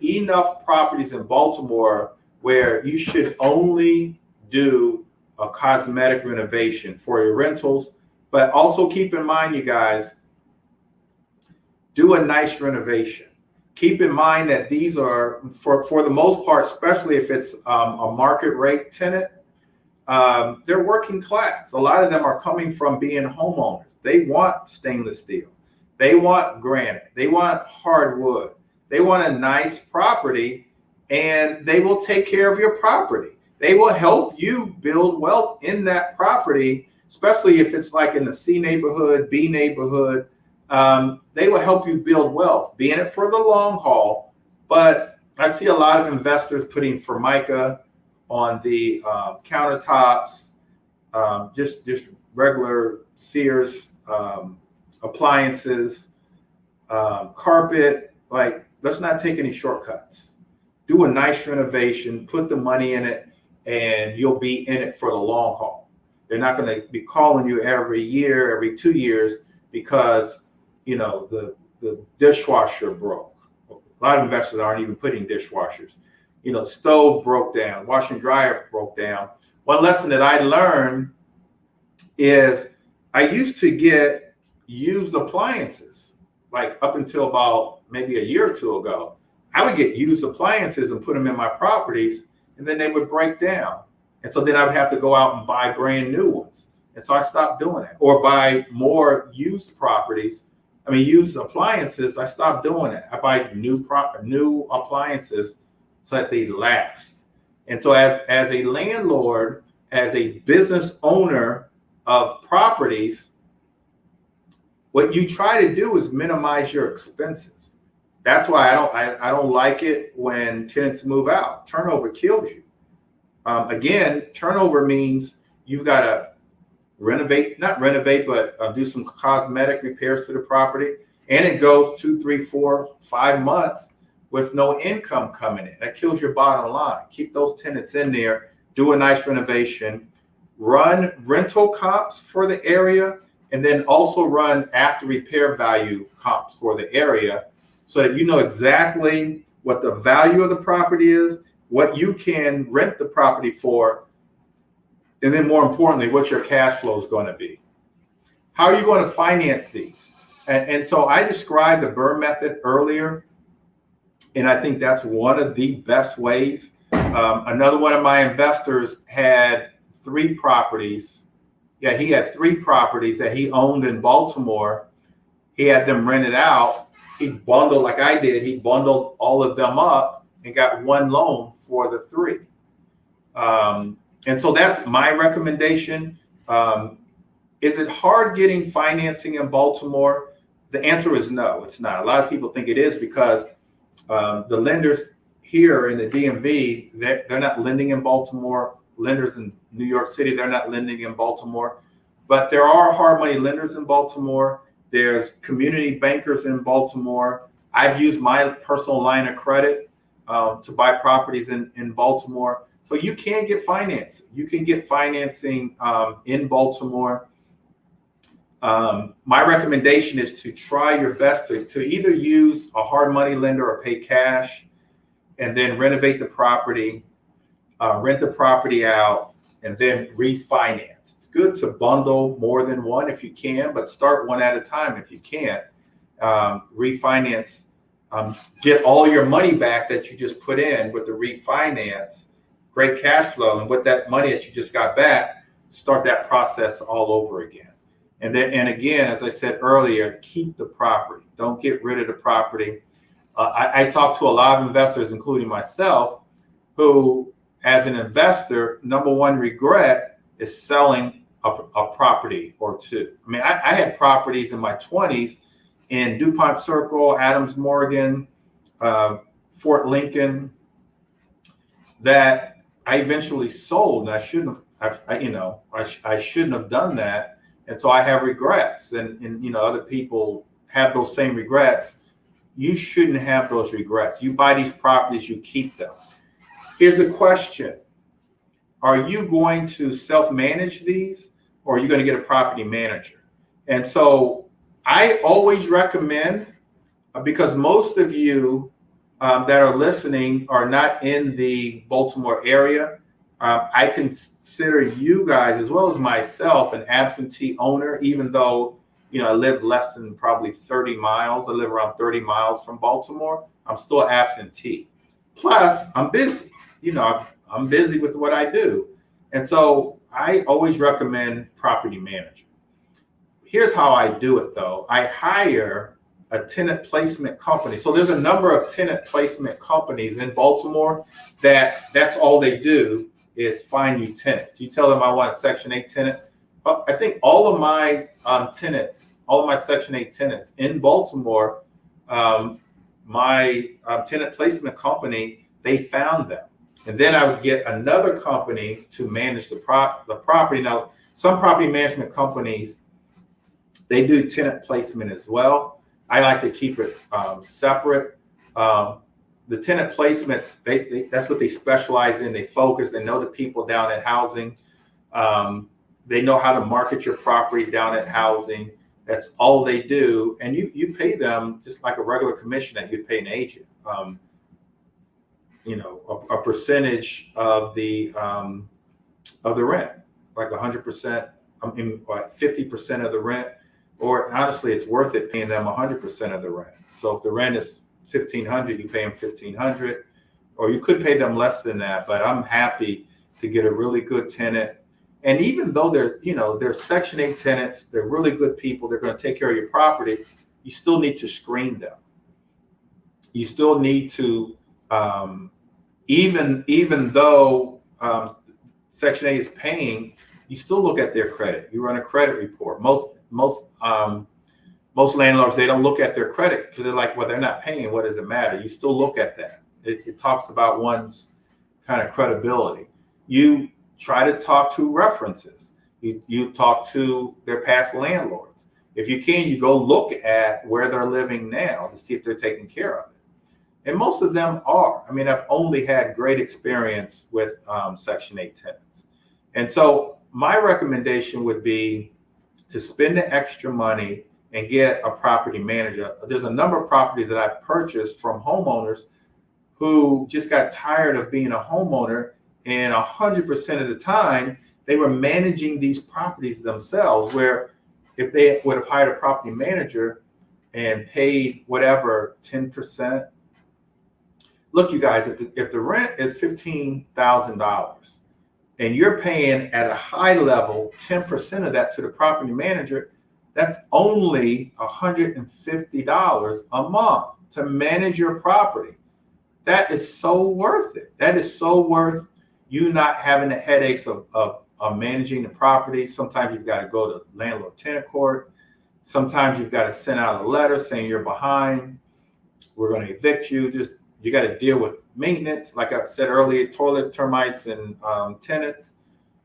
enough properties in Baltimore where you should only do a cosmetic renovation for your rentals. But also keep in mind, you guys, do a nice renovation. Keep in mind that these are, for the most part, especially if it's a market rate tenant, they're working class. A lot of them are coming from being homeowners. They want stainless steel. They want granite. They want hardwood. They want a nice property, and they will take care of your property. They will help you build wealth in that property, especially if it's like in the C neighborhood, B neighborhood. They will help you build wealth, be in it for the long haul. But I see a lot of investors putting Formica on the countertops, just regular Sears appliances, carpet. Like, let's not take any shortcuts. Do a nice renovation, put the money in it, and you'll be in it for the long haul. They're not going to be calling you every year, every 2 years, because the dishwasher broke. A lot of investors aren't even putting dishwashers. Stove broke down, washer and dryer broke down. One lesson that I learned is I used to get used appliances, like up until about maybe a year or two ago. I would get used appliances and put them in my properties, and then they would break down. And so then I would have to go out and buy brand new ones. And so I stopped doing it, or buy more used used appliances. I stopped doing it. I buy new appliances so that they last. And so as a landlord, as a business owner of properties, what you try to do is minimize your expenses. That's why I don't like it when tenants move out. Turnover kills you. Again, turnover means you've got to not renovate, but do some cosmetic repairs to the property. And it goes 2, 3, 4, 5 months with no income coming in. That kills your bottom line. Keep those tenants in there, do a nice renovation, run rental comps for the area, and then also run after repair value comps for the area, so that you know exactly what the value of the property is, what you can rent the property for, and then more importantly, what your cash flow is going to be. How are you going to finance these? And so I described the BRRRR method earlier, and I think that's one of the best ways. Another one of my investors had 3 properties. Yeah, he had 3 properties that he owned in Baltimore. He had them rented out. He bundled, like I did, he bundled all of them up and got one loan for the 3. And so that's my recommendation. Is it hard getting financing in Baltimore? The answer is no, it's not. A lot of people think it is because the lenders here in the DMV, they're not lending in Baltimore. Lenders in New York City, they're not lending in Baltimore. But there are hard money lenders in Baltimore. There's community bankers in Baltimore. I've used my personal line of credit to buy properties in Baltimore. So you can get financing. You can get financing in Baltimore. My recommendation is to try your best to either use a hard money lender or pay cash, and then renovate the property, rent the property out, and then refinance. It's good to bundle more than one if you can, but start one at a time if you can't. Refinance, get all your money back that you just put in with the refinance, great cash flow, and with that money that you just got back, start that process all over again. And again, as I said earlier, keep the property. Don't get rid of the property. I talk to a lot of investors, including myself, who, as an investor, number one regret is selling a property or two. I mean, I had properties in my 20s in DuPont Circle, Adams Morgan, Fort Lincoln, that I eventually sold, and I shouldn't have. I shouldn't have done that, and so I have regrets. And other people have those same regrets. You shouldn't have those regrets. You buy these properties, you keep them. Here's the question: are you going to self-manage these, or are you going to get a property manager? And so I always recommend, because most of you that are listening are not in the Baltimore area, I consider you guys, as well as myself, an absentee owner, even though I live less than probably 30 miles. I live around 30 miles from Baltimore. I'm still absentee. Plus, I'm busy. I'm busy with what I do. And so I always recommend property manager. Here's how I do it, though. I hire a tenant placement company. So there's a number of tenant placement companies in Baltimore that's all they do is find you tenants. You tell them I want a Section 8 tenant. I think all of my tenants, all of my Section 8 tenants in Baltimore, my tenant placement company, they found them. And then I would get another company to manage the property. Now, some property management companies, they do tenant placement as well. I like to keep it separate. The tenant placement, that's what they specialize in. They focus. They know the people down in housing. They know how to market your property down at housing. That's all they do. And you pay them just like a regular commission that you'd pay an agent. A percentage of the rent, like 100%, like 50% of the rent, or honestly, it's worth it paying them 100% of the rent. So if the rent is $1,500, you pay them $1,500, or you could pay them less than that. But I'm happy to get a really good tenant. And even though they're Section 8 tenants, they're really good people, they're going to take care of your property, you still need to screen them. You still need to, even though Section 8 is paying, you still look at their credit. You run a credit report. Most landlords, they don't look at their credit because they're like, well, they're not paying. What does it matter? You still look at that. It talks about one's kind of credibility. You try to talk to references. You talk to their past landlords. If you can, you go look at where they're living now to see if they're taking care of it. And most of them are. I mean, I've only had great experience with Section 8 tenants. And so my recommendation would be to spend the extra money and get a property manager. There's a number of properties that I've purchased from homeowners who just got tired of being a homeowner, and 100% of the time they were managing these properties themselves, where if they would have hired a property manager and paid whatever 10%. Look, you guys, if the rent is $15,000 and you're paying at a high level 10% of that to the property manager, that's only $150 a month to manage your property. That is so worth it. That is so worth you not having the headaches of managing the property. Sometimes you've got to go to landlord-tenant court. Sometimes you've got to send out a letter saying you're behind. We're going to evict you. You got to deal with maintenance. Like I said earlier, toilets, termites, and tenants.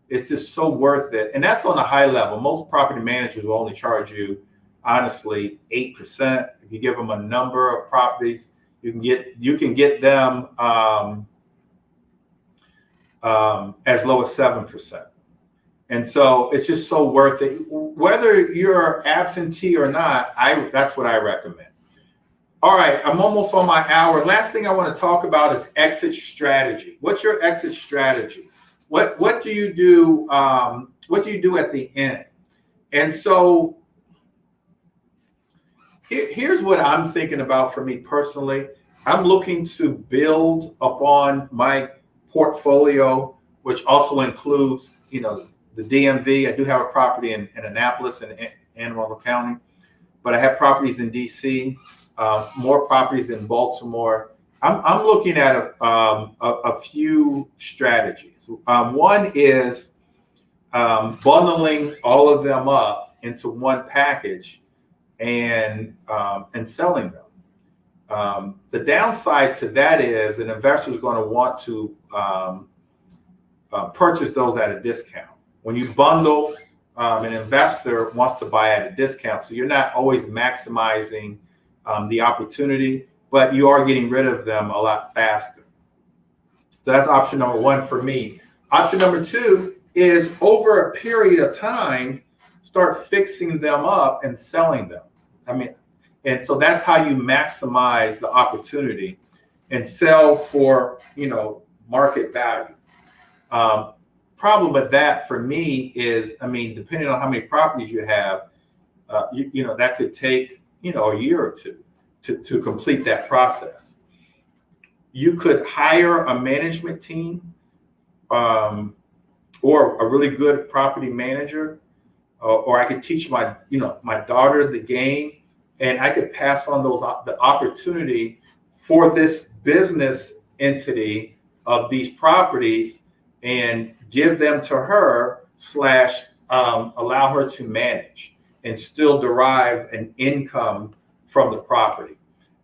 It's just so worth it. And that's on a high level. Most property managers will only charge you, honestly, 8%. If you give them a number of properties, you can get them as low as 7%. And so it's just so worth it. Whether you're absentee or not, that's what I recommend. All right, I'm almost on my hour. Last thing I want to talk about is exit strategy. What's your exit strategy? What do you do? What do you do at the end? And so here's what I'm thinking about for me personally. I'm looking to build upon my portfolio, which also includes, the DMV. I do have a property in Annapolis and Anne Arundel County, but I have properties in DC, more properties in Baltimore. I'm looking at a few strategies. One is bundling all of them up into one package and selling them. The downside to that is an investor is going to want to purchase those at a discount. When you bundle, an investor wants to buy at a discount, so you're not always maximizing the opportunity, but you are getting rid of them a lot faster. So that's option number one for me. Option number two is over a period of time, start fixing them up and selling them. And so that's how you maximize the opportunity and sell for, market value. Problem with that for me is, depending on how many properties you have, that could take, a year or two to complete that process. You could hire a management team or a really good property manager, or I could teach my daughter the game, and I could pass on the opportunity for this business entity of these properties and give them to her / allow her to manage and still derive an income from the property,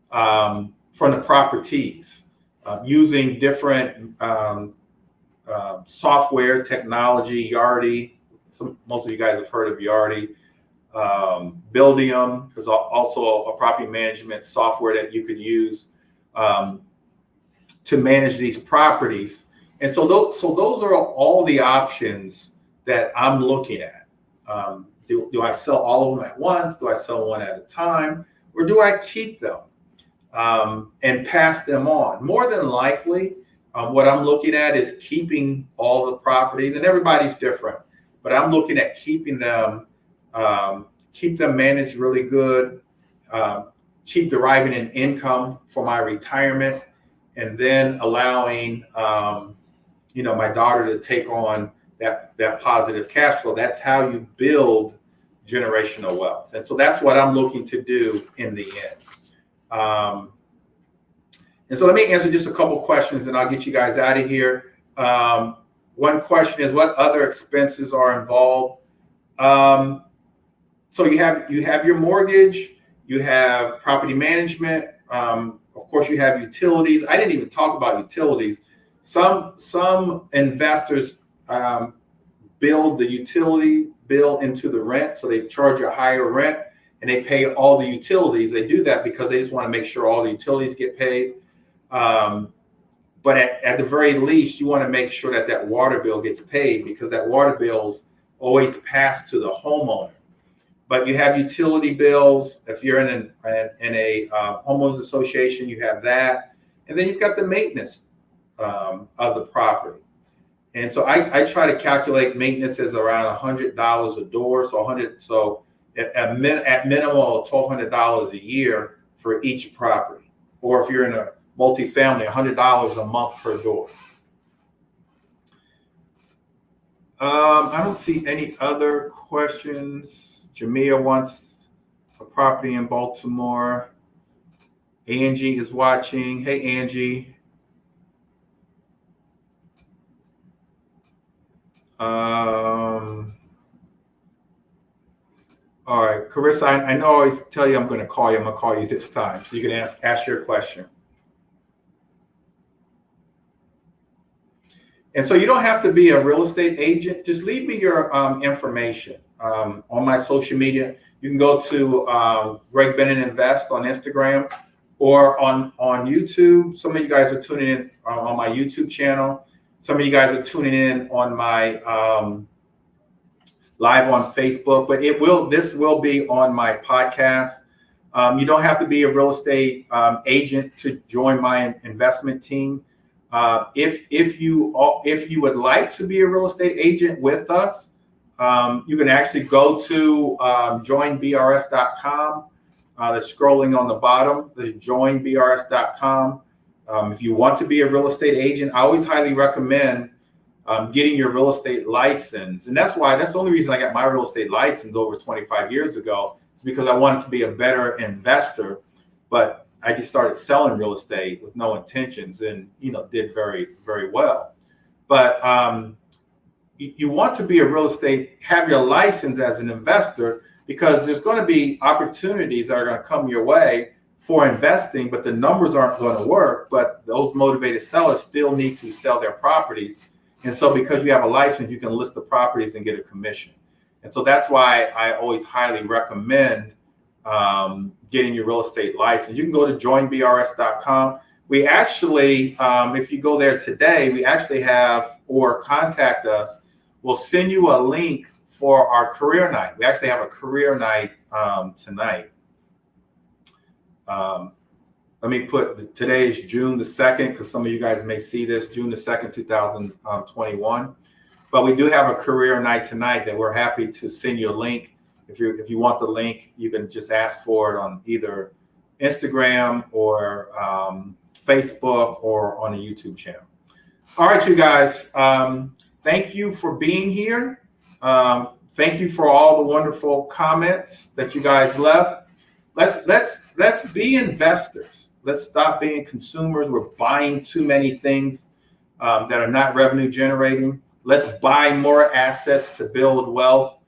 from the properties, using different software technology, Yardi. Most of you guys have heard of Yardi. Buildium is also a property management software that you could use to manage these properties. And so those are all the options that I'm looking at. Do I sell all of them at once? Do I sell one at a time? Or do I keep them and pass them on? More than likely, what I'm looking at is keeping all the properties, and everybody's different, but I'm looking at keeping them, keep them managed really good, keep deriving an income for my retirement, and then allowing my daughter to take on that positive cash flow. That's how you build generational wealth. And so that's what I'm looking to do in the end. And so let me answer just a couple questions and I'll get you guys out of here. One question is, what other expenses are involved? So you have your mortgage, you have property management, of course you have utilities. I didn't even talk about utilities. Some investors build the utility bill into the rent, so they charge a higher rent and they pay all the utilities. They do that because they just want to make sure all the utilities get paid. But at the very least, you want to make sure that water bill gets paid, because that water bill's always passed to the homeowner. But you have utility bills. If you're in a homeowners association, you have that, and then you've got the maintenance of the property. And so I try to calculate maintenance as around $100 a door. So at minimum of $1,200 a year for each property. Or if you're in a multifamily, $100 a month per door. I don't see any other questions. Jamia wants a property in Baltimore. Angie is watching. Hey, Angie. All right, Carissa, I know I always tell you I'm going to call you. I'm going to call you this time, so you can ask your question. And so you don't have to be a real estate agent. Just leave me your information on my social media. You can go to Greg Bennett Invest on Instagram or on YouTube. Some of you guys are tuning in on my YouTube channel. Some of you guys are tuning in on my live on Facebook, but this will be on my podcast. You don't have to be a real estate agent to join my investment team. If you would like to be a real estate agent with us, you can actually go to joinbrs.com. That's scrolling on the bottom. There's joinbrs.com. If you want to be a real estate agent, I always highly recommend getting your real estate license. And that's the only reason I got my real estate license over 25 years ago. It's because I wanted to be a better investor, but I just started selling real estate with no intentions and, did very, very well. But you want to be a real estate, have your license as an investor, because there's going to be opportunities that are going to come your way for investing, but the numbers aren't going to work. But those motivated sellers still need to sell their properties. And so because you have a license, you can list the properties and get a commission. And so that's why I always highly recommend getting your real estate license. You can go to joinbrs.com. We actually, if you go there today, we actually have, or contact us, we'll send you a link for our career night. We actually have a career night tonight. Let me put, today is June the 2nd, because some of you guys may see this, June the 2nd, 2021. But we do have a career night tonight that we're happy to send you a link. If you want the link, you can just ask for it on either Instagram or Facebook or on the YouTube channel. All right, you guys, thank you for being here. Thank you for all the wonderful comments that you guys left. Let's be investors. Let's stop being consumers. We're buying too many things that are not revenue generating. Let's buy more assets to build wealth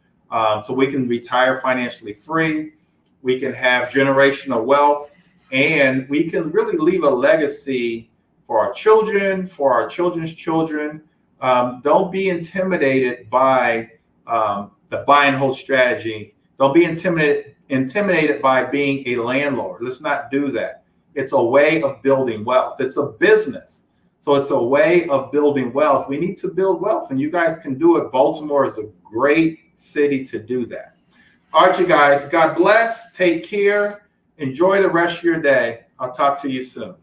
so we can retire financially free. We can have generational wealth, and we can really leave a legacy for our children, for our children's children. Don't be intimidated by the buy and hold strategy. Don't be intimidated by being a landlord. Let's not do that. It's a way of building wealth. It's a business. So it's a way of building wealth. We need to build wealth, and you guys can do it. Baltimore is a great city to do that. All right, you guys, God bless. Take care. Enjoy the rest of your day. I'll talk to you soon.